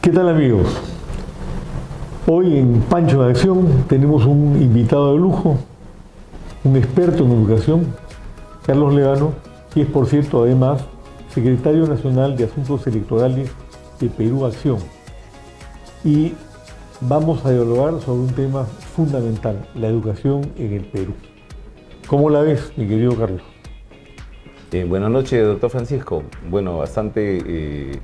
¿Qué tal, amigos? Hoy en Pancho en Acción tenemos un invitado de lujo, un experto en educación, Carlos Levano, que es, por cierto, además secretario nacional de Asuntos Electorales de Perú Acción. Y vamos a dialogar sobre un tema fundamental, la educación en el Perú. ¿Cómo la ves, mi querido Carlos? Buenas noches, doctor Francisco. Bueno, bastante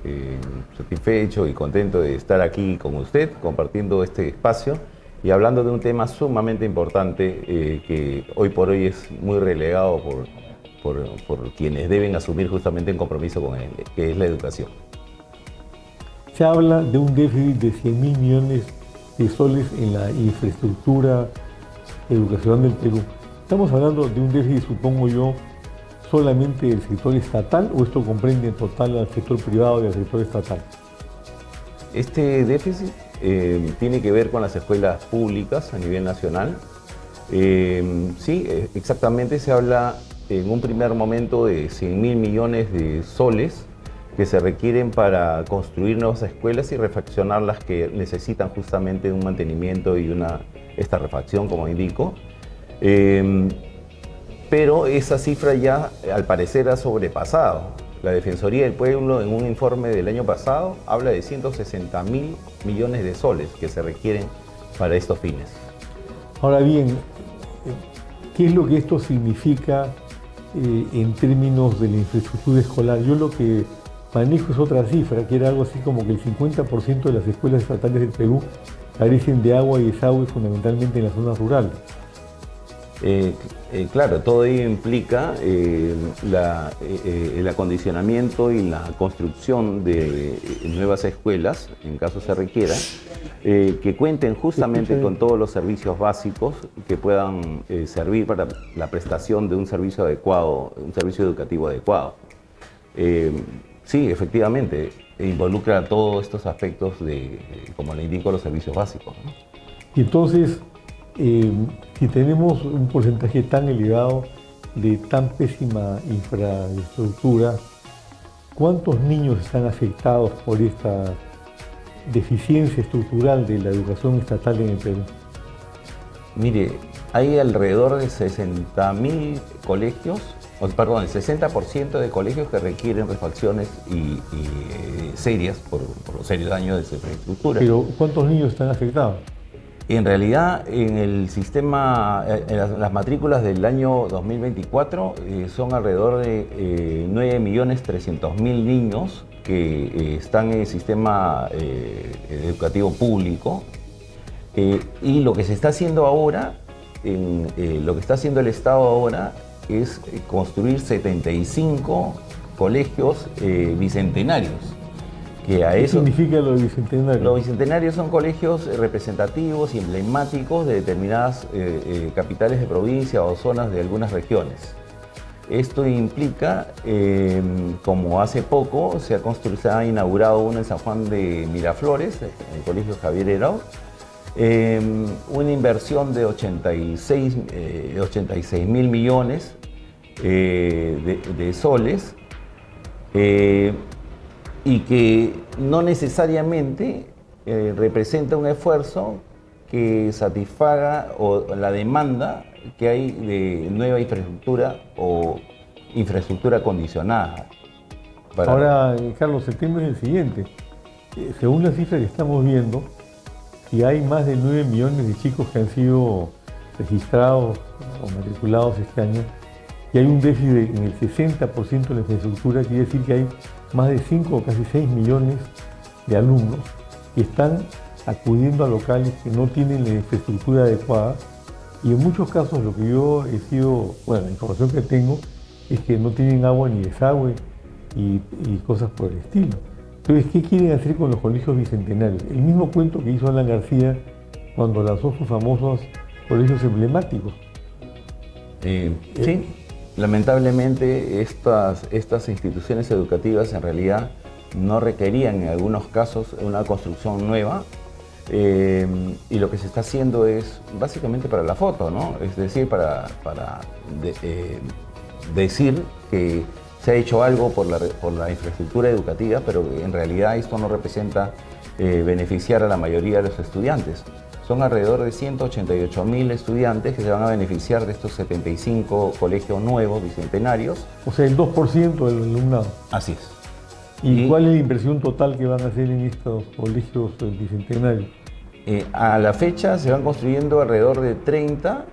satisfecho y contento de estar aquí con usted, compartiendo este espacio y hablando de un tema sumamente importante que hoy por hoy es muy relegado por quienes deben asumir justamente un compromiso con él, que es la educación. Se habla de un déficit de 100.000 millones de soles en la infraestructura educacional del Perú. Estamos hablando de un déficit, supongo yo, solamente del sector estatal, o esto comprende en total al sector privado y al sector estatal. Este déficit tiene que ver con las escuelas públicas a nivel nacional. Sí, exactamente se habla en un primer momento de 100.000 millones de soles que se requieren para construir nuevas escuelas y refaccionar las que necesitan justamente un mantenimiento y esta refacción, como indico. Pero esa cifra ya al parecer ha sobrepasado. La Defensoría del Pueblo en un informe del año pasado habla de 160.000 millones de soles que se requieren para estos fines. Ahora bien, ¿qué es lo que esto significa en términos de la infraestructura escolar? Yo lo que manejo es otra cifra, que era algo así como que el 50% de las escuelas estatales del Perú carecen de agua y desagüe fundamentalmente en las zonas rurales. Claro, todo ello implica el acondicionamiento y la construcción de nuevas escuelas, en caso se requiera, que cuenten justamente con todos los servicios básicos que puedan servir para la prestación de un servicio adecuado, un servicio educativo adecuado. Sí, efectivamente, involucra todos estos aspectos como le indico, los servicios básicos, ¿no? Y entonces, si tenemos un porcentaje tan elevado de tan pésima infraestructura, ¿cuántos niños están afectados por esta deficiencia estructural de la educación estatal en el Perú? Mire, hay alrededor de 60.000 colegios, perdón, el 60% de colegios que requieren refacciones y serias por los serios daños de esa infraestructura. Pero ¿cuántos niños están afectados? En realidad, en el sistema, en las matrículas del año 2024 son alrededor de 9.300.000 niños que están en el sistema educativo público. Y lo que se está haciendo ahora, lo que está haciendo el Estado ahora es construir 75 colegios bicentenarios. ¿Qué significa lo de bicentenario? Los bicentenarios son colegios representativos y emblemáticos de determinadas capitales de provincia o zonas de algunas regiones. Esto implica, como hace poco se ha inaugurado uno en San Juan de Miraflores, en el Colegio Javier Herau, una inversión de 86.000 millones de soles, y que no necesariamente representa un esfuerzo que satisfaga la demanda que hay de nueva infraestructura o infraestructura acondicionada. Ahora, Carlos, el tema es el siguiente. Según las cifras que estamos viendo, si hay más de 9 millones de chicos que han sido registrados o matriculados este año, y hay un déficit en el 60% de la infraestructura, quiere decir que hay más de 5 o casi 6 millones de alumnos que están acudiendo a locales que no tienen la infraestructura adecuada, y en muchos casos lo que yo la información que tengo es que no tienen agua ni desagüe y cosas por el estilo. Entonces, ¿qué quieren hacer con los colegios bicentenarios? El mismo cuento que hizo Alan García cuando lanzó sus famosos colegios emblemáticos. Sí. Lamentablemente estas instituciones educativas en realidad no requerían en algunos casos una construcción nueva, y lo que se está haciendo es básicamente para la foto, ¿no? Es decir, para decir que se ha hecho algo por la infraestructura educativa, pero en realidad esto no representa beneficiar a la mayoría de los estudiantes. Son alrededor de 188.000 estudiantes que se van a beneficiar de estos 75 colegios nuevos, bicentenarios. O sea, el 2% del alumnado. Así es. ¿Y cuál es la inversión total que van a hacer en estos colegios bicentenarios? A la fecha se van construyendo alrededor de 30.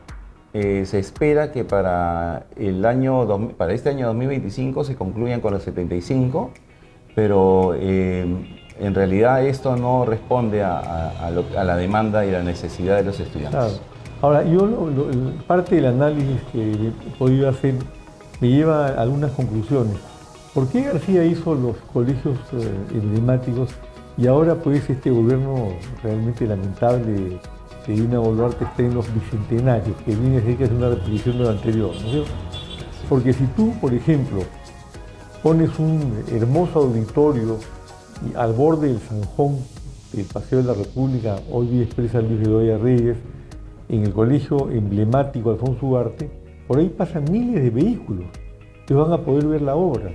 Se espera que para este año 2025 se concluyan con los 75, pero en realidad esto no responde a la demanda y la necesidad de los estudiantes. Claro. Ahora, parte del análisis que he podido hacer me lleva a algunas conclusiones. ¿Por qué García hizo los colegios emblemáticos y ahora pues este gobierno realmente lamentable de Dina Boluarte está en los bicentenarios, que viene a decir que es una repetición de lo anterior, ¿no es cierto? Porque si tú, por ejemplo, pones un hermoso auditorio al borde del Zanjón del Paseo de la República, hoy Vía Expresa Luis Bedoya Reyes, en el colegio emblemático Alfonso Ugarte, por ahí pasan miles de vehículos que van a poder ver la obra.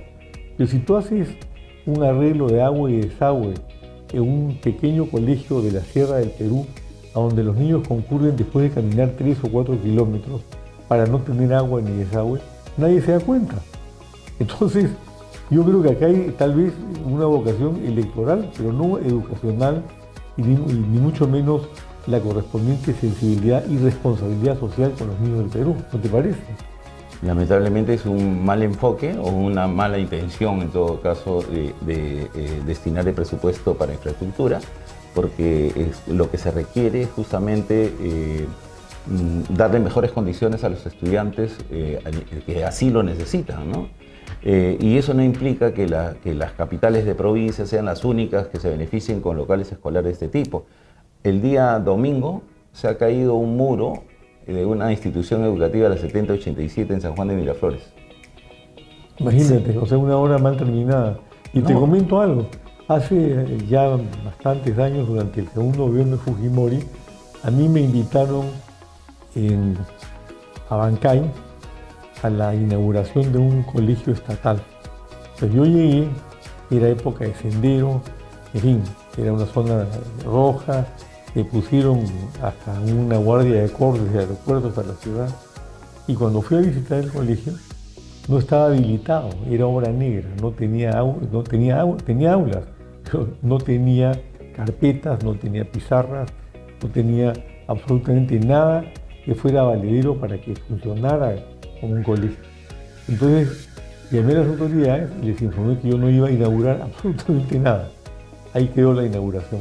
Pero si tú haces un arreglo de agua y desagüe en un pequeño colegio de la Sierra del Perú, a donde los niños concurren después de caminar 3 o 4 kilómetros para no tener agua ni desagüe, nadie se da cuenta. Entonces, yo creo que acá hay tal vez una vocación electoral, pero no educacional y ni mucho menos la correspondiente sensibilidad y responsabilidad social con los niños del Perú, ¿no te parece? Lamentablemente es un mal enfoque o una mala intención en todo caso de destinar el presupuesto para infraestructura, porque lo que se requiere es justamente darle mejores condiciones a los estudiantes que así lo necesitan, ¿no? Y eso no implica que las capitales de provincia sean las únicas que se beneficien con locales escolares de este tipo. El día domingo se ha caído un muro de una institución educativa de la 7087 en San Juan de Miraflores. Imagínate, sí. O sea, una obra mal terminada. Y te comento algo, hace ya bastantes años, durante el segundo gobierno de Fujimori, a mí me invitaron en Abancay a la inauguración de un colegio estatal. Pues yo llegué, era época de sendero, en fin, era una zona roja, le pusieron hasta una guardia de cortes de aeropuertos para la ciudad, y cuando fui a visitar el colegio no estaba habilitado, era obra negra, tenía aulas, pero no tenía carpetas, no tenía pizarras, no tenía absolutamente nada que fuera valedero para que funcionara como un colegio. Entonces llamé a las autoridades y les informé que yo no iba a inaugurar absolutamente nada. Ahí quedó la inauguración.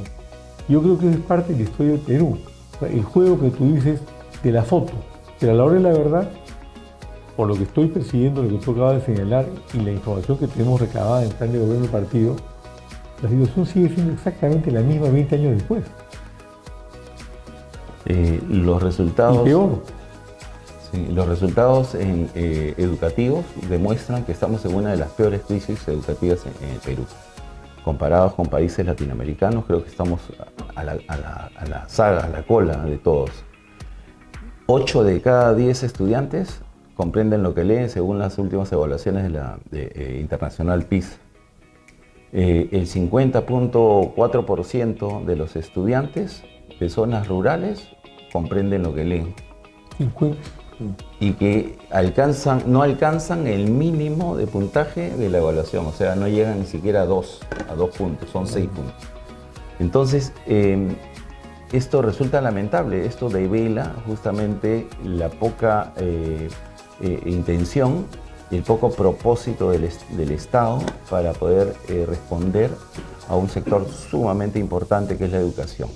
Yo creo que es parte de la historia del Perú. O sea, el juego que tú dices de la foto, pero a la hora de la verdad, por lo que estoy persiguiendo, lo que tú acabas de señalar y la información que tenemos recabada en el plan de gobierno del partido, la situación sigue siendo exactamente la misma 20 años después. Los resultados... Y peor. Sí, los resultados educativos demuestran que estamos en una de las peores crisis educativas en el Perú. Comparados con países latinoamericanos, creo que estamos a la saga, a la cola de todos. 8 de cada 10 estudiantes comprenden lo que leen según las últimas evaluaciones de la internacional PISA. El 50.4% de los estudiantes de zonas rurales comprenden lo que leen. 50. Y que no alcanzan el mínimo de puntaje de la evaluación, o sea, no llegan ni siquiera a 2 puntos, son 6 puntos. Entonces, esto resulta lamentable, esto devela justamente la poca intención y el poco propósito del Estado para poder responder a un sector sumamente importante que es la educación.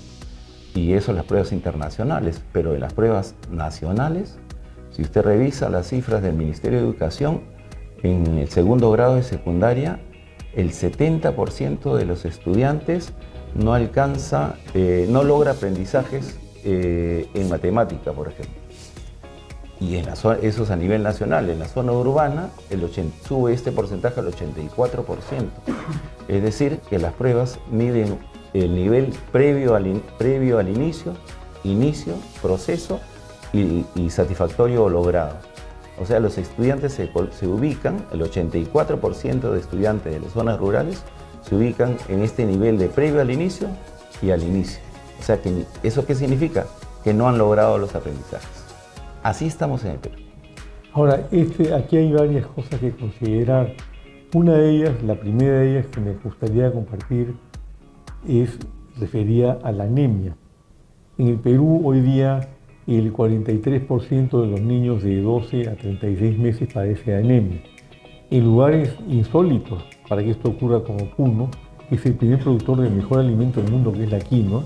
Y eso en las pruebas internacionales, pero en las pruebas nacionales, si usted revisa las cifras del Ministerio de Educación, en el segundo grado de secundaria, el 70% de los estudiantes no logra aprendizajes en matemática, por ejemplo. Y eso es a nivel nacional. En la zona urbana sube este porcentaje al 84%. Es decir, que las pruebas miden el nivel previo al inicio, proceso y satisfactorio o logrado. O sea, los estudiantes se ubican, el 84% de estudiantes de las zonas rurales se ubican en este nivel de previo al inicio, y al inicio. O sea, ¿eso qué significa? Que no han logrado los aprendizajes. Así estamos en el Perú. Ahora, aquí hay varias cosas que considerar. Una de ellas, la primera de ellas que me gustaría compartir, refería a la anemia. En el Perú hoy día el 43% de los niños de 12 a 36 meses padece de anemia. En lugares insólitos para que esto ocurra, como Puno, que es el primer productor de mejor alimento del mundo, que es la quinoa,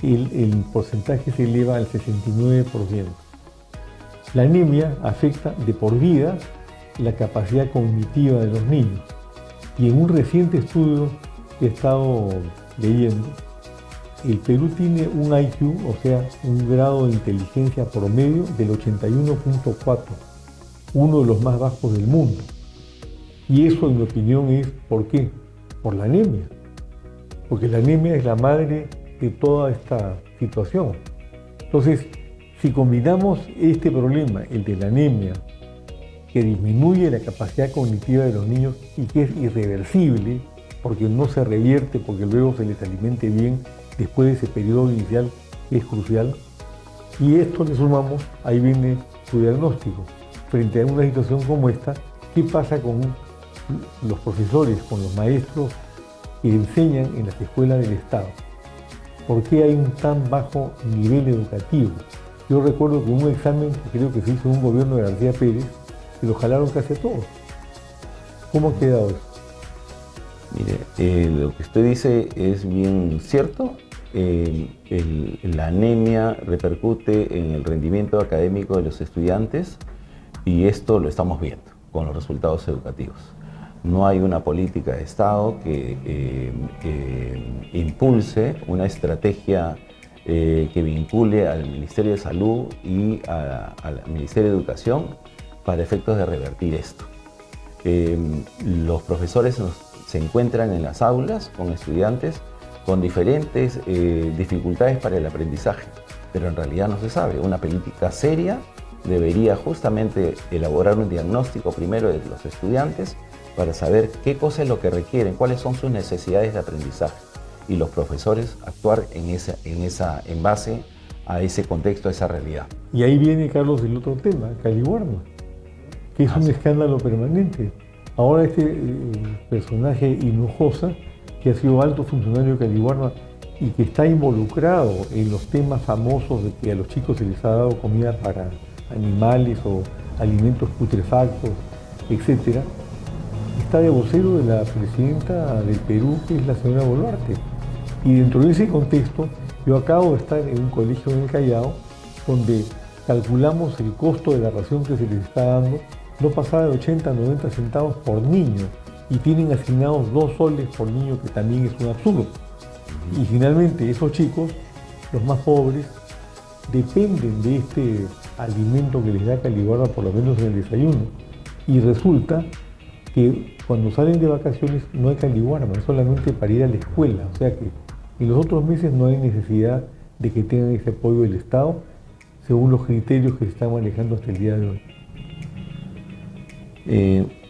el porcentaje se eleva al 69%. La anemia afecta de por vida la capacidad cognitiva de los niños. Y en un reciente estudio que he estado leyendo, el Perú tiene un IQ, o sea, un grado de inteligencia promedio del 81.4, uno de los más bajos del mundo. Y eso, en mi opinión, es ¿por qué? Por la anemia. Porque la anemia es la madre de toda esta situación. Entonces, si combinamos este problema, el de la anemia, que disminuye la capacidad cognitiva de los niños y que es irreversible, porque no se revierte, porque luego se les alimente bien después de ese periodo inicial que es crucial, y esto le sumamos, ahí viene su diagnóstico. Frente a una situación como esta, ¿qué pasa con los profesores, con los maestros que enseñan en las escuelas del Estado? ¿Por qué hay un tan bajo nivel educativo? Yo recuerdo que un examen que creo que se hizo en un gobierno de García Pérez, se lo jalaron casi a todos. ¿Cómo ha quedado eso? Mire, lo que usted dice es bien cierto. La anemia repercute en el rendimiento académico de los estudiantes y esto lo estamos viendo con los resultados educativos. No hay una política de Estado que impulse una estrategia que vincule al Ministerio de Salud y al Ministerio de Educación para efectos de revertir esto. Los profesores se encuentran en las aulas con estudiantes con diferentes dificultades para el aprendizaje, pero en realidad no se sabe. Una política seria debería justamente elaborar un diagnóstico primero de los estudiantes para saber qué cosa es lo que requieren, cuáles son sus necesidades de aprendizaje, y los profesores actuar en base a ese contexto, a esa realidad. Y ahí viene, Carlos, el otro tema, Caliwarma, que es un escándalo permanente. Ahora este personaje Hinojosa, que ha sido alto funcionario de Caliwarma y que está involucrado en los temas famosos de que a los chicos se les ha dado comida para animales o alimentos putrefactos, etc., está de vocero de la presidenta del Perú, que es la señora Boluarte. Y dentro de ese contexto, yo acabo de estar en un colegio en el Callao, donde calculamos el costo de la ración que se les está dando, no pasaba de 80 a 90 centavos por niño, y tienen asignados 2 soles por niño, que también es un absurdo. Y finalmente, esos chicos, los más pobres, dependen de este alimento que les da Caliwarma, por lo menos en el desayuno, y resulta que cuando salen de vacaciones no hay Caliwarma, es solamente para ir a la escuela, o sea que en los otros meses no hay necesidad de que tengan ese apoyo del Estado, según los criterios que se están manejando hasta el día de hoy.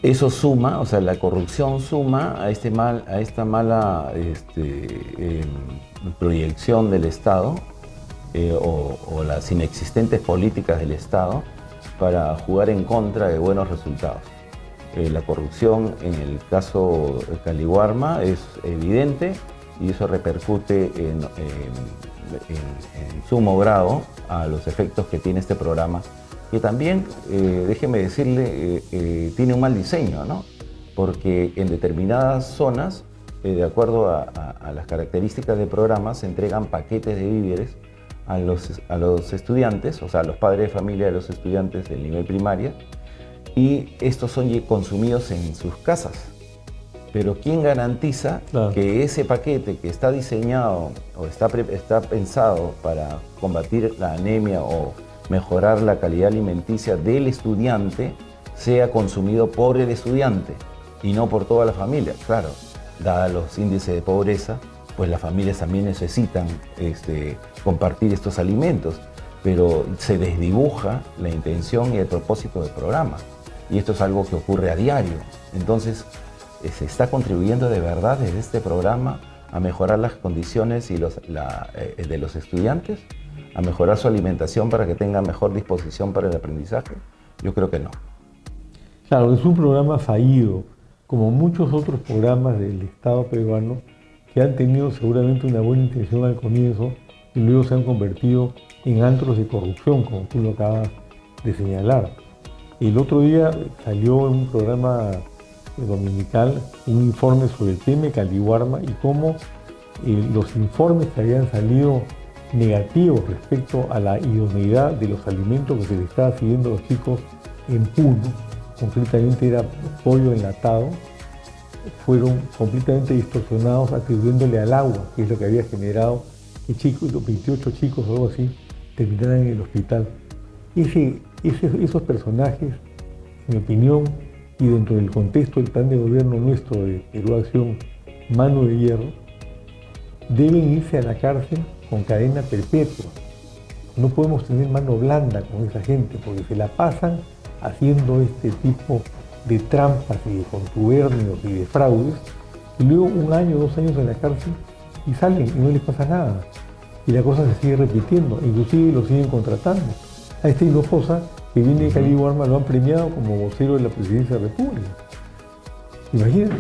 Eso suma, o sea, la corrupción suma a esta mala proyección del Estado o las inexistentes políticas del Estado para jugar en contra de buenos resultados. La corrupción en el caso de Caliwarma es evidente y eso repercute en sumo grado a los efectos que tiene este programa, que también, déjeme decirle, tiene un mal diseño, ¿no? Porque en determinadas zonas, de acuerdo a las características del programa, se entregan paquetes de víveres a los estudiantes, o sea, a los padres de familia de los estudiantes del nivel primaria, y estos son consumidos en sus casas. Pero ¿quién garantiza que ese paquete que está diseñado o está pensado para combatir la anemia o mejorar la calidad alimenticia del estudiante sea consumido por el estudiante y no por toda la familia? Claro, dados los índices de pobreza, pues las familias también necesitan compartir estos alimentos, pero se desdibuja la intención y el propósito del programa. Y esto es algo que ocurre a diario. Entonces, se está contribuyendo de verdad desde este programa a mejorar las condiciones de los estudiantes, a mejorar su alimentación para que tengan mejor disposición para el aprendizaje? Yo creo que no. Claro, es un programa fallido, como muchos otros programas del Estado peruano que han tenido seguramente una buena intención al comienzo y luego se han convertido en antros de corrupción, como tú lo acabas de señalar. El otro día salió en un programa dominical un informe sobre el tema de Caliwarma y cómo los informes que habían salido negativos respecto a la idoneidad de los alimentos que se les estaba sirviendo a los chicos en Puno, concretamente era pollo enlatado, fueron completamente distorsionados atribuyéndole al agua, que es lo que había generado que los 28 chicos o algo así terminaran en el hospital. Esos personajes, en mi opinión, y dentro del contexto del plan de gobierno nuestro de Perú Acción, Mano de Hierro, deben irse a la cárcel con cadena perpetua. No podemos tener mano blanda con esa gente porque se la pasan haciendo este tipo de trampas y de contubernios y de fraudes y luego 1 año, 2 años en la cárcel y salen y no les pasa nada. Y la cosa se sigue repitiendo, inclusive lo siguen contratando. A este Hinojosa, que viene de Caliwarma, lo han premiado como vocero de la Presidencia de la República. Imagínate.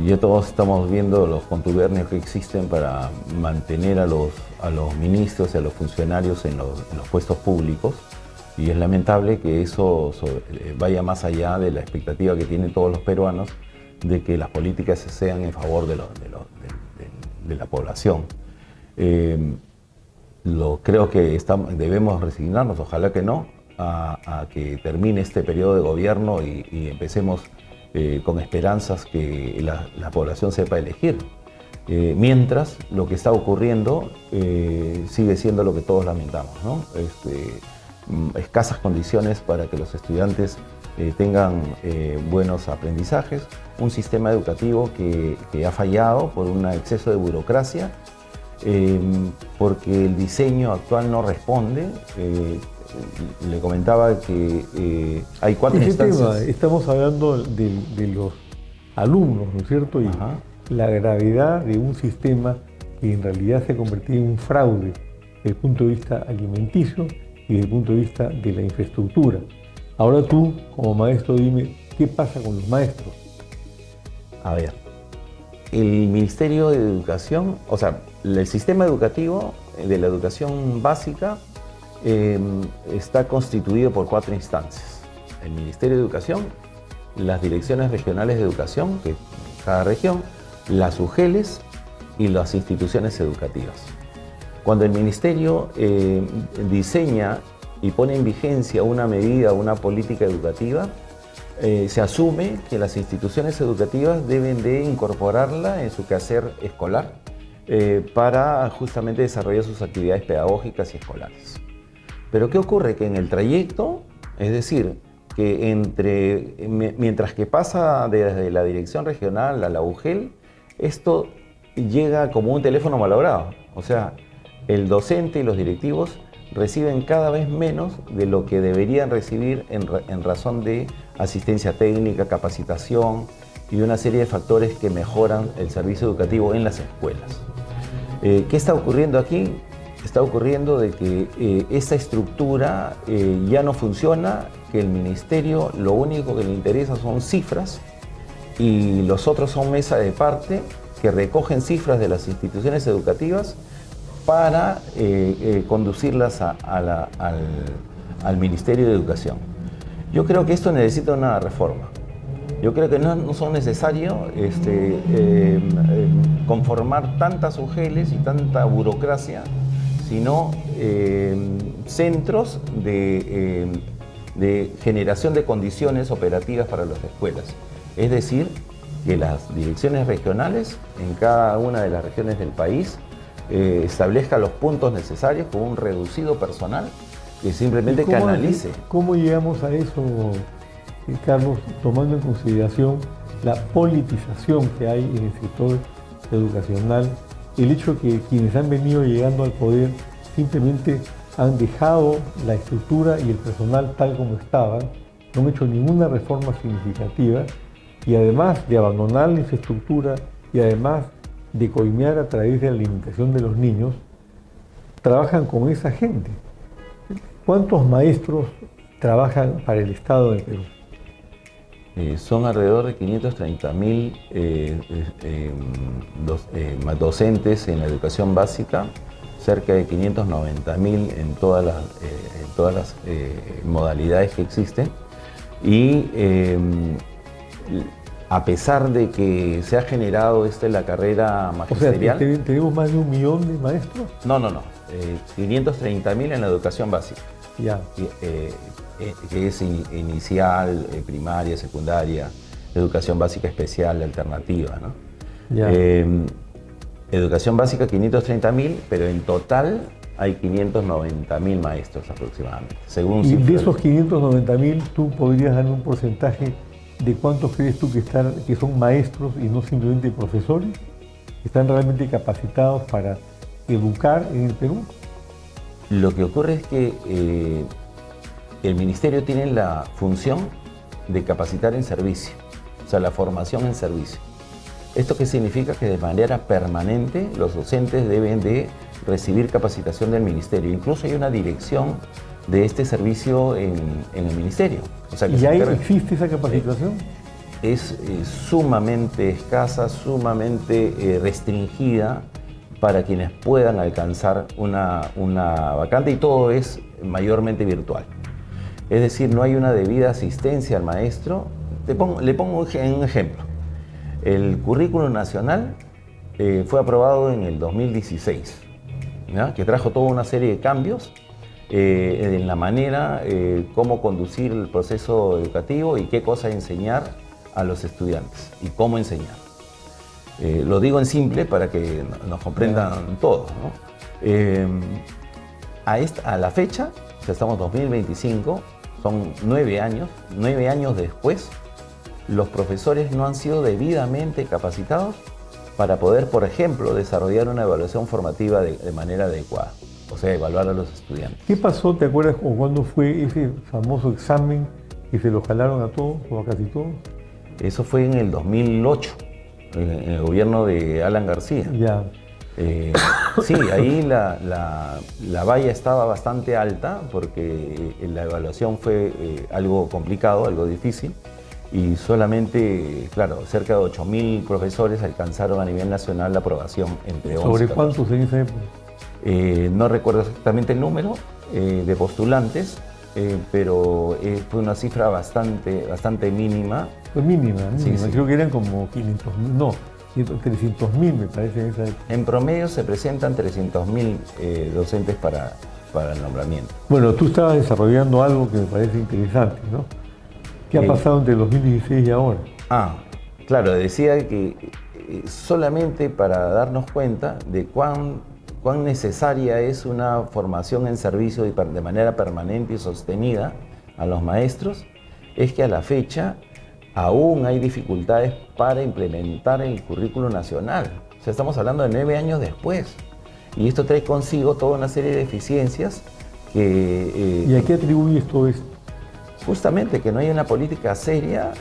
Ya todos estamos viendo los contubernios que existen para mantener a los ministros y a los funcionarios en los puestos públicos, y es lamentable que eso vaya más allá de la expectativa que tienen todos los peruanos de que las políticas sean en favor de la población. Creo que debemos resignarnos, ojalá que no, a que termine este periodo de gobierno y empecemos con esperanzas que la población sepa elegir. Mientras lo que está ocurriendo sigue siendo lo que todos lamentamos, ¿no? Escasas condiciones para que los estudiantes tengan buenos aprendizajes, un sistema educativo que ha fallado por un exceso de burocracia, porque el diseño actual no responde. Le comentaba que hay 4 instancias. Estamos hablando de los alumnos, ¿no es cierto? Y la gravedad de un sistema que en realidad se ha convertido en un fraude desde el punto de vista alimenticio y desde el punto de vista de la infraestructura. Ahora tú, como maestro, dime, ¿qué pasa con los maestros? A ver, el Ministerio de Educación, o sea, el sistema educativo de la educación básica está constituido por 4 instancias. El Ministerio de Educación, las direcciones regionales de educación, que cada región, las UGELes y las instituciones educativas. Cuando el Ministerio diseña y pone en vigencia una medida, una política educativa, se asume que las instituciones educativas deben de incorporarla en su quehacer escolar para justamente desarrollar sus actividades pedagógicas y escolares. Pero ¿qué ocurre? Que en el trayecto, es decir, que mientras que pasa desde la dirección regional a la UGEL, esto llega como un teléfono malogrado. O sea, el docente y los directivos reciben cada vez menos de lo que deberían recibir en razón de asistencia técnica, capacitación y una serie de factores que mejoran el servicio educativo en las escuelas. ¿Qué está ocurriendo aquí? Está ocurriendo de que esta estructura ya no funciona, que el ministerio lo único que le interesa son cifras y los otros son mesa de parte que recogen cifras de las instituciones educativas para conducirlas al Ministerio de Educación. Yo creo que esto necesita una reforma. Yo creo que no son necesarios conformar tantas UGELes y tanta burocracia, sino centros de generación de condiciones operativas para las escuelas. Es decir, que las direcciones regionales en cada una de las regiones del país establezca los puntos necesarios con un reducido personal que simplemente canalice. ¿Cómo llegamos a eso, Carlos, tomando en consideración la politización que hay en el sector educacional, el hecho que quienes han venido llegando al poder simplemente han dejado la estructura y el personal tal como estaban, no han hecho ninguna reforma significativa y además de abandonar la infraestructura y además de coimear a través de la alimentación de los niños, trabajan con esa gente. ¿Cuántos maestros trabajan para el Estado del Perú? Son alrededor de 530.000 docentes en la educación básica, cerca de 590.000 en todas las modalidades que existen. Y a pesar de que se ha generado la carrera magisterial... O sea, ¿tenemos más de 1 millón de maestros? No. 530.000 en la educación básica. Ya. Que es inicial, primaria, secundaria, educación básica especial, alternativa, ¿no? Ya. Educación básica 530.000, pero en total hay 590.000 maestros aproximadamente. Según y de esos 590.000, ¿tú podrías dar un porcentaje de cuántos crees tú que son maestros y no simplemente profesores? ¿Que están realmente capacitados para educar en el Perú? Lo que ocurre es que el Ministerio tiene la función de capacitar en servicio, o sea, la formación en servicio. ¿Esto qué significa? Que de manera permanente los docentes deben de recibir capacitación del Ministerio. Incluso hay una dirección de este servicio en el Ministerio. O sea, que ¿Y ahí existe esa capacitación? Es sumamente escasa, sumamente restringida para quienes puedan alcanzar una vacante, y todo es mayormente virtual. Es decir, no hay una debida asistencia al maestro. Le pongo un ejemplo. El currículum nacional fue aprobado en el 2016, ¿ya? Que trajo toda una serie de cambios en la manera cómo conducir el proceso educativo y qué cosa enseñar a los estudiantes y cómo enseñar. Lo digo en simple para que nos comprendan todos, ¿no? A la fecha, o sea, estamos en 2025, son 9 años. 9 años después, los profesores no han sido debidamente capacitados para poder, por ejemplo, desarrollar una evaluación formativa de manera adecuada, o sea, evaluar a los estudiantes. ¿Qué pasó? ¿Te acuerdas cuándo fue ese famoso examen que se lo jalaron a todos o a casi todos? Eso fue en el 2008, en el gobierno de Alan García. Ya. Sí, ahí la valla estaba bastante alta porque la evaluación fue algo complicado, algo difícil, y solamente, claro, cerca de 8.000 profesores alcanzaron a nivel nacional la aprobación entre 11. ¿Sobre cuántos en esa época? No recuerdo exactamente el número de postulantes, pero fue una cifra bastante mínima. Fue mínima. Sí. Creo que eran como 500.000, no, 300.000 me parece en esa época. En promedio se presentan 300.000 docentes para el nombramiento. Bueno, tú estabas desarrollando algo que me parece interesante, ¿no? ¿Qué ha pasado entre el 2016 y ahora? Claro, decía que solamente para darnos cuenta de cuán necesaria es una formación en servicio de manera permanente y sostenida a los maestros, es que a la fecha aún hay dificultades para implementar el currículo nacional. O sea, estamos hablando de 9 años después. Y esto trae consigo toda una serie de deficiencias que... ¿Y a qué atribuyes todo esto? Justamente que no hay una política seria,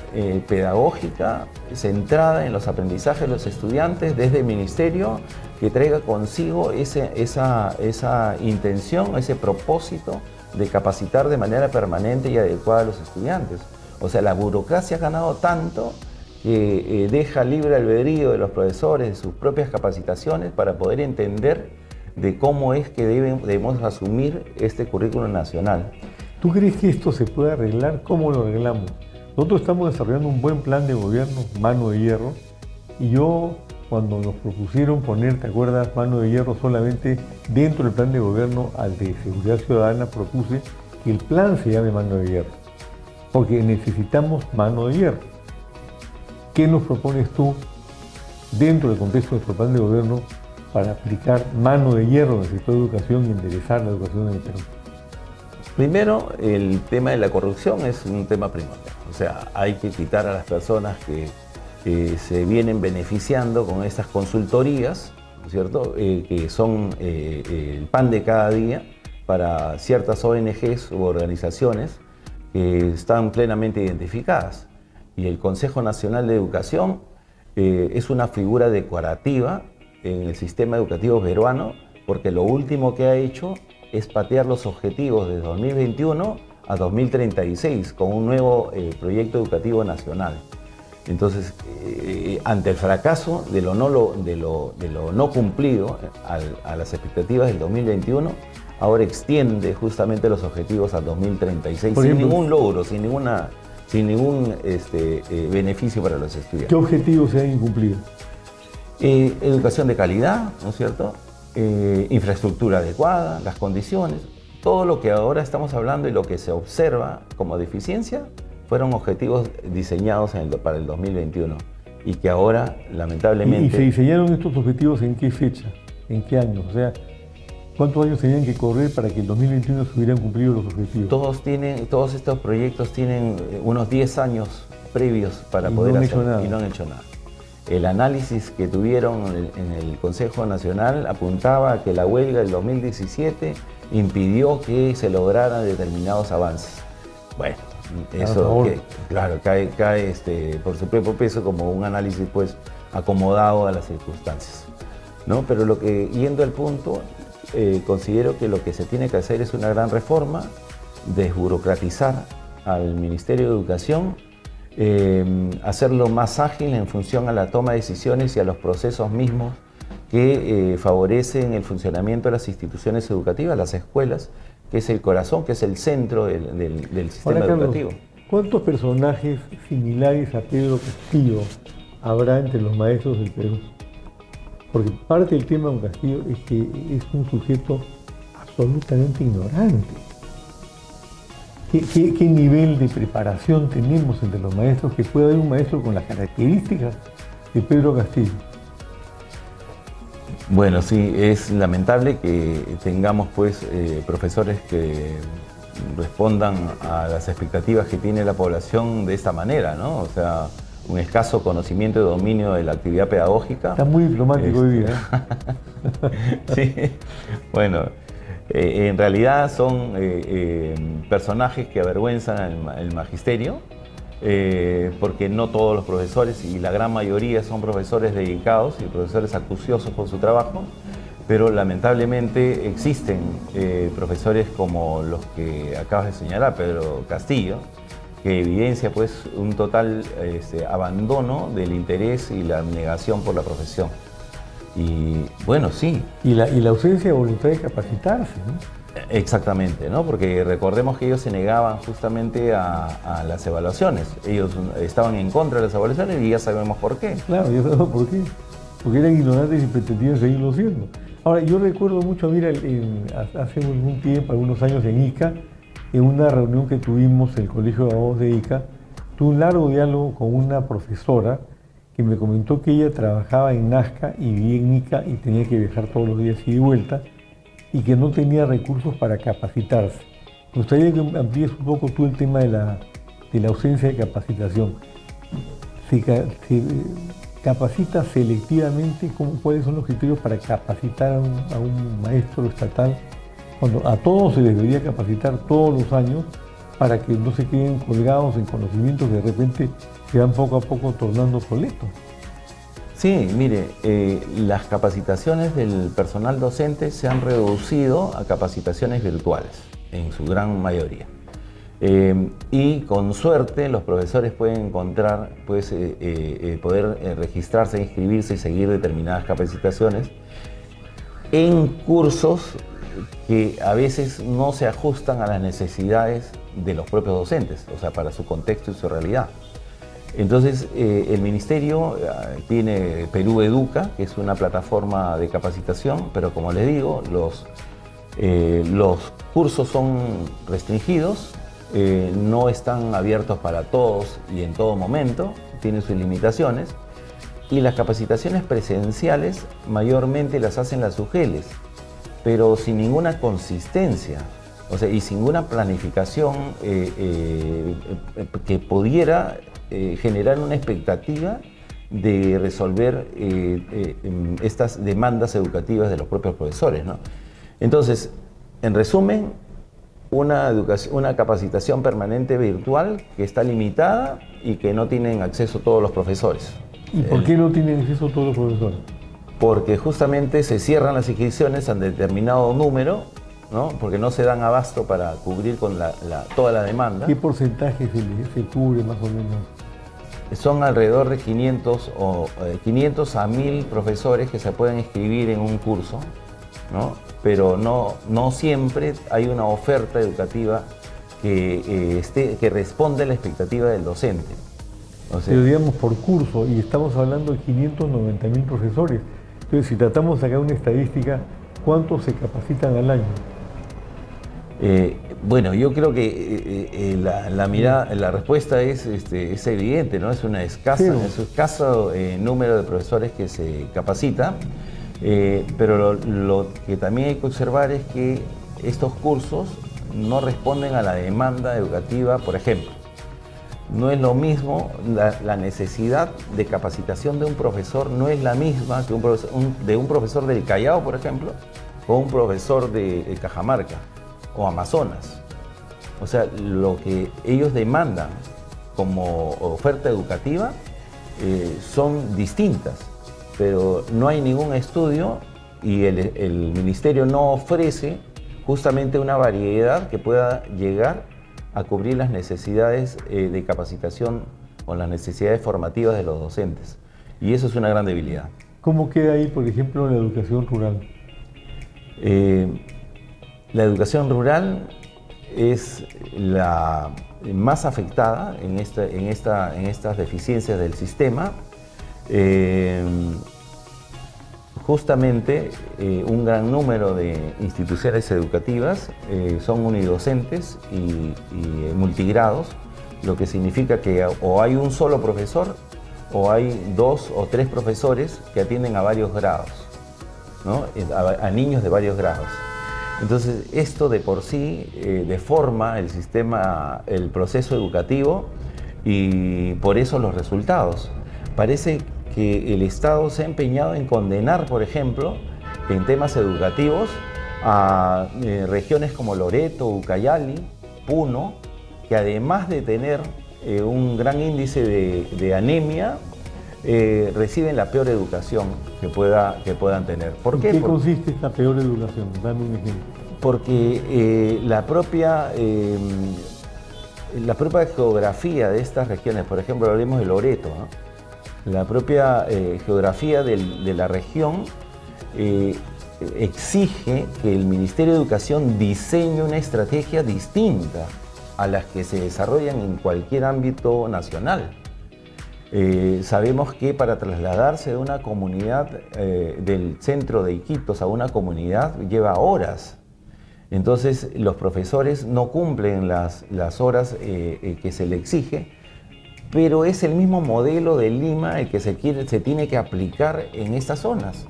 pedagógica, centrada en los aprendizajes de los estudiantes desde el Ministerio, que traiga consigo esa intención, ese propósito de capacitar de manera permanente y adecuada a los estudiantes. O sea, la burocracia ha ganado tanto que deja libre albedrío de los profesores, de sus propias capacitaciones, para poder entender de cómo es que debemos asumir este currículum nacional. ¿Tú crees que esto se puede arreglar? ¿Cómo lo arreglamos? Nosotros estamos desarrollando un buen plan de gobierno, mano de hierro, y yo, cuando nos propusieron poner, ¿te acuerdas?, mano de hierro solamente dentro del plan de gobierno al de seguridad ciudadana, propuse que el plan se llame mano de hierro, porque necesitamos mano de hierro. ¿Qué nos propones tú dentro del contexto de nuestro plan de gobierno para aplicar mano de hierro en el sector de educación y enderezar la educación en el Perú? Primero, el tema de la corrupción es un tema primordial. O sea, hay que quitar a las personas que se vienen beneficiando con estas consultorías, ¿no es cierto?, que son el pan de cada día para ciertas ONGs u organizaciones que están plenamente identificadas. Y el Consejo Nacional de Educación es una figura decorativa en el sistema educativo peruano, porque lo último que ha hecho es patear los objetivos de 2021 a 2036 con un nuevo proyecto educativo nacional. Entonces, ante el fracaso de lo no cumplido a las expectativas del 2021, ahora extiende justamente los objetivos al 2036 sin ningún logro, sin ningún beneficio para los estudiantes. ¿Qué objetivos se han incumplido? Educación de calidad, ¿no es cierto? Infraestructura adecuada, las condiciones, todo lo que ahora estamos hablando y lo que se observa como deficiencia fueron objetivos diseñados para el 2021 y que ahora, lamentablemente... ¿Y se diseñaron estos objetivos en qué fecha? ¿En qué año? O sea, ¿cuántos años tenían que correr para que en 2021 se hubieran cumplido los objetivos? Todos estos proyectos tienen unos 10 años previos para poder hacer y no han hecho nada. El análisis que tuvieron en el Consejo Nacional apuntaba a que la huelga del 2017 impidió que se lograran determinados avances. Bueno, eso claro, cae por su propio peso como un análisis pues acomodado a las circunstancias, ¿no? Pero yendo al punto, considero que lo que se tiene que hacer es una gran reforma, desburocratizar al Ministerio de Educación, hacerlo más ágil en función a la toma de decisiones y a los procesos mismos que favorecen el funcionamiento de las instituciones educativas, las escuelas, que es el corazón, que es el centro del sistema educativo. Carlos, ¿cuántos personajes similares a Pedro Castillo habrá entre los maestros del Perú? Porque parte del tema de Castillo es que es un sujeto absolutamente ignorante. ¿Qué nivel de preparación tenemos entre los maestros que pueda haber un maestro con las características de Pedro Castillo? Bueno, sí, es lamentable que tengamos pues profesores que respondan a las expectativas que tiene la población de esta manera, ¿no? O sea, un escaso conocimiento y dominio de la actividad pedagógica. Está muy diplomático hoy día. Sí, bueno, en realidad son personajes que avergüenzan el magisterio, porque no todos los profesores y la gran mayoría son profesores dedicados y profesores acuciosos por su trabajo, pero lamentablemente existen profesores como los que acabas de señalar, Pedro Castillo, que evidencia pues un total abandono del interés y la abnegación por la profesión. Y bueno, sí. Y la ausencia de voluntad de capacitarse, ¿no? Exactamente, ¿no? Porque recordemos que ellos se negaban justamente a las evaluaciones. Ellos estaban en contra de las evaluaciones y ya sabemos por qué. Claro, ya sabemos por qué. Porque eran ignorantes y pretendían seguirlo siendo. Ahora, yo recuerdo mucho, mira, hace algún tiempo, algunos años en Ica, en una reunión que tuvimos en el Colegio de Abogados de Ica, tuve un largo diálogo con una profesora que me comentó que ella trabajaba en Nazca y vivía en Ica y tenía que viajar todos los días ida y vuelta, y que no tenía recursos para capacitarse. Me gustaría que amplíes un poco tú el tema de la ausencia de capacitación. ¿Se capacita selectivamente? ¿Cuáles son los criterios para capacitar a un maestro estatal? Cuando a todos se les debería capacitar todos los años para que no se queden colgados en conocimientos que de repente se van poco a poco tornando obsoletos. Sí, mire, las capacitaciones del personal docente se han reducido a capacitaciones virtuales, en su gran mayoría. Y con suerte los profesores pueden encontrar, pues, poder registrarse, inscribirse y seguir determinadas capacitaciones en cursos que a veces no se ajustan a las necesidades de los propios docentes, o sea, para su contexto y su realidad. Entonces, el Ministerio tiene Perú Educa, que es una plataforma de capacitación, pero como les digo, los cursos son restringidos, no están abiertos para todos y en todo momento, tienen sus limitaciones, y las capacitaciones presenciales mayormente las hacen las UGELes, pero sin ninguna consistencia. O sea, y sin una planificación que pudiera generar una expectativa de resolver estas demandas educativas de los propios profesores, ¿no? Entonces, en resumen, una capacitación permanente virtual que está limitada y que no tienen acceso todos los profesores. ¿Y por qué no tienen acceso todos los profesores? porque justamente se cierran las inscripciones a determinado número, ¿no? Porque no se dan abasto para cubrir con toda la demanda. ¿Qué porcentaje se cubre más o menos? Son alrededor de 500 a 1000 profesores que se pueden inscribir en un curso, ¿no? Pero no siempre hay una oferta educativa que responde a la expectativa del docente. O sea, pero digamos por curso, y estamos hablando de 590.000 profesores. Entonces, si tratamos de sacar una estadística, ¿cuántos se capacitan al año? Bueno, yo creo que la respuesta es evidente, ¿no? Es un escaso número de profesores que se capacita, pero lo que también hay que observar es que estos cursos no responden a la demanda educativa. Por ejemplo, no es lo mismo, la necesidad de capacitación de un profesor no es la misma que de un profesor del Callao, por ejemplo, o un profesor de Cajamarca o Amazonas. O sea, lo que ellos demandan como oferta educativa son distintas, pero no hay ningún estudio y el ministerio no ofrece justamente una variedad que pueda llegar a cubrir las necesidades de capacitación o las necesidades formativas de los docentes. Y eso es una gran debilidad. ¿Cómo queda ahí, por ejemplo, la educación rural? La educación rural es la más afectada en estas deficiencias del sistema. Justamente un gran número de instituciones educativas son unidocentes y multigrados, lo que significa que o hay un solo profesor o hay 2 o 3 profesores que atienden a varios grados, ¿no? A niños de varios grados. Entonces, esto de por sí deforma el sistema, el proceso educativo, y por eso los resultados. Parece que el Estado se ha empeñado en condenar, por ejemplo, en temas educativos, a regiones como Loreto, Ucayali, Puno, que además de tener un gran índice de anemia, reciben la peor educación que puedan tener. ¿Por qué? ¿En qué consiste esta peor educación? Dame un ejemplo. Porque la propia geografía de estas regiones, por ejemplo, hablemos de Loreto, ¿no? La propia geografía de la región exige que el Ministerio de Educación diseñe una estrategia distinta a las que se desarrollan en cualquier ámbito nacional. Sabemos que para trasladarse de una comunidad del centro de Iquitos a una comunidad lleva horas. Entonces los profesores no cumplen las horas que se le exige, pero es el mismo modelo de Lima el que se tiene que aplicar en estas zonas.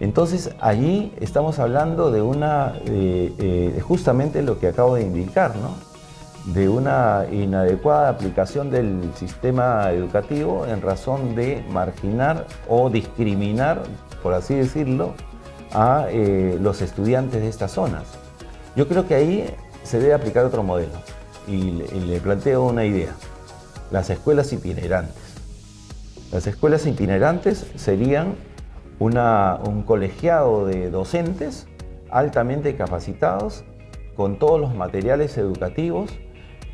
Entonces allí estamos hablando de justamente lo que acabo de indicar, ¿no? De una inadecuada aplicación del sistema educativo en razón de marginar o discriminar, por así decirlo, a los estudiantes de estas zonas. Yo creo que ahí se debe aplicar otro modelo y le planteo una idea: las escuelas itinerantes. Las escuelas itinerantes serían un colegiado de docentes altamente capacitados, con todos los materiales educativos,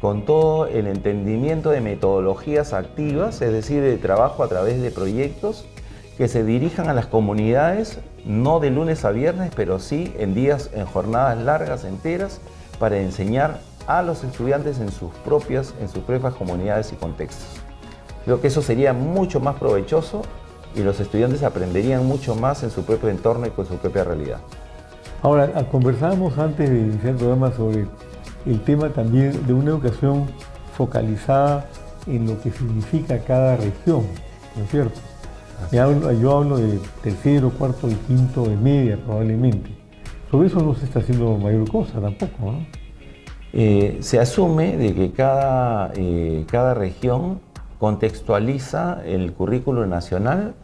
con todo el entendimiento de metodologías activas, es decir, de trabajo a través de proyectos que se dirijan a las comunidades, no de lunes a viernes, pero sí en jornadas largas, enteras, para enseñar a los estudiantes en sus propias comunidades y contextos. Creo que eso sería mucho más provechoso y los estudiantes aprenderían mucho más en su propio entorno y con su propia realidad. Ahora, conversábamos antes de iniciar el programa sobre el tema también de una educación focalizada en lo que significa cada región, ¿no es cierto? Yo hablo de tercero, cuarto y quinto de media probablemente. Sobre eso no se está haciendo mayor cosa tampoco, ¿no? Se asume de que cada región contextualiza el currículo nacional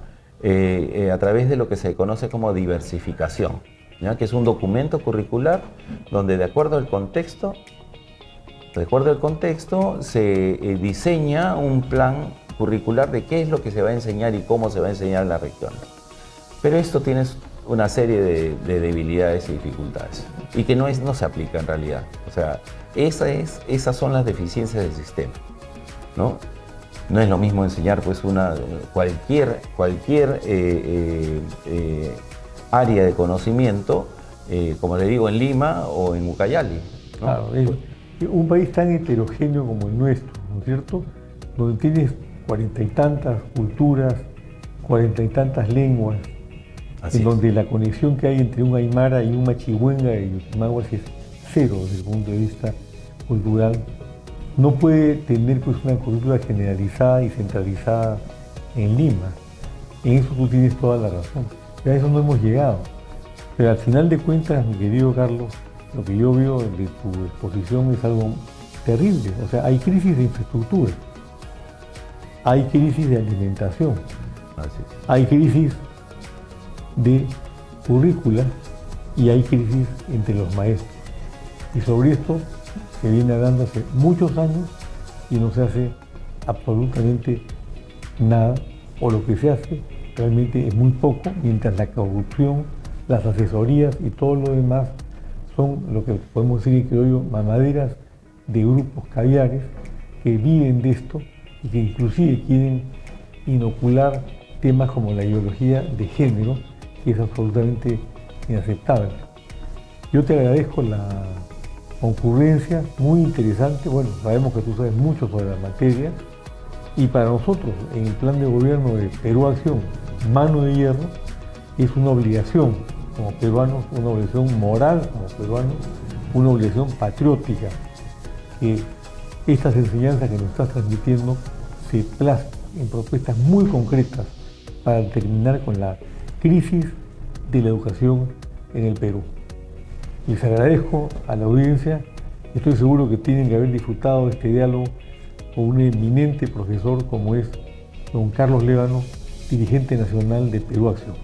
a través de lo que se conoce como diversificación, ¿ya? Que es un documento curricular donde de acuerdo al contexto se diseña un plan curricular de qué es lo que se va a enseñar y cómo se va a enseñar en la región. Pero esto tiene una serie de debilidades y dificultades y que no se aplica en realidad. O sea, esas son las deficiencias del sistema, ¿no? No es lo mismo enseñar pues cualquier área de conocimiento, como le digo, en Lima o en Ucayali, ¿no? Claro, un país tan heterogéneo como el nuestro, ¿no es cierto? Donde tienes 40 y tantas culturas, 40 y tantas lenguas, Así en es. donde la conexión que hay entre un aymara y un machihuenga y Yucumaguas es cero desde el punto de vista cultural, no puede tener pues una cultura generalizada y centralizada en Lima. En eso tú tienes toda la razón. Y a eso no hemos llegado. Pero al final de cuentas, mi querido Carlos, lo que yo veo de tu exposición es algo terrible. O sea, hay crisis de infraestructura, hay crisis de alimentación, Así es. hay crisis de currícula y hay crisis entre los maestros. Y sobre esto se viene hablando hace muchos años y no se hace absolutamente nada, o lo que se hace realmente es muy poco, mientras la corrupción, las asesorías y todo lo demás son lo que podemos decir, creo yo, mamaderas de grupos caviares que viven de esto y que inclusive quieren inocular temas como la ideología de género, que es absolutamente inaceptable. Yo te agradezco la concurrencia, muy interesante. Bueno, sabemos que tú sabes mucho sobre la materia y para nosotros, en el plan de gobierno de Perú Acción, Mano de Hierro, es una obligación como peruanos, una obligación moral como peruanos, una obligación patriótica, que estas enseñanzas que nos estás transmitiendo se plasmen en propuestas muy concretas para terminar con la crisis de la educación en el Perú. Les agradezco a la audiencia, estoy seguro que tienen que haber disfrutado de este diálogo con un eminente profesor como es don Carlos Lévano, dirigente nacional de Perú Acción.